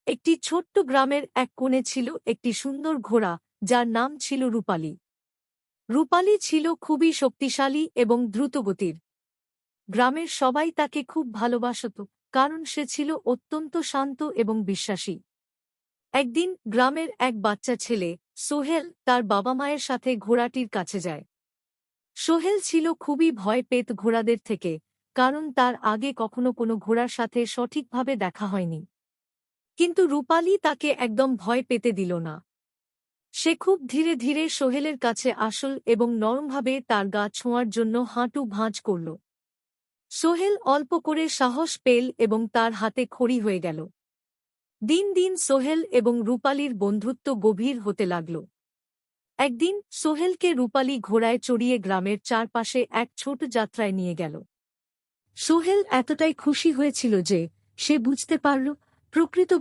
একটি ছোট্ট গ্রামের এক কোণে ছিল একটি সুন্দর ঘোড়া, যার নাম ছিল রূপালী। রূপালী ছিল খুবই শক্তিশালী এবং দ্রুতগতির। গ্রামের সবাই তাকে খুব ভালোবাসত, কারণ সে ছিল অত্যন্ত শান্ত এবং বিশ্বাসী। একদিন গ্রামের এক বাচ্চা ছেলে, সোহেল, তার বাবা মায়ের সাথে ঘোড়াটির কাছে যায়। সোহেল ছিল খুবই ভয় পেত ঘোড়াদের থেকে, কারণ তার আগে কখনো কোনো ঘোড়ার সাথে সঠিকভাবে দেখা হয়নি। কিন্তু রূপালী তাকে একদম ভয় পেতে দিল না। সে খুব ধীরে ধীরে সোহেলের কাছে আসল এবং নরমভাবে তার গা ছোঁয়ার জন্য হাঁটু ভাঁজ করল। সোহেল অল্প করে সাহস পেল এবং তার হাতে খড়ি হয়ে গেল। দিন দিন সোহেল এবং রূপালীর বন্ধুত্ব গভীর হতে লাগল। একদিন সোহেলকে রূপালী ঘোড়ায় চড়িয়ে গ্রামের চারপাশে এক ছোট যাত্রায় নিয়ে গেল। সোহেল এতটাই খুশি হয়েছিল যে সে বুঝতে পারল প্রকৃত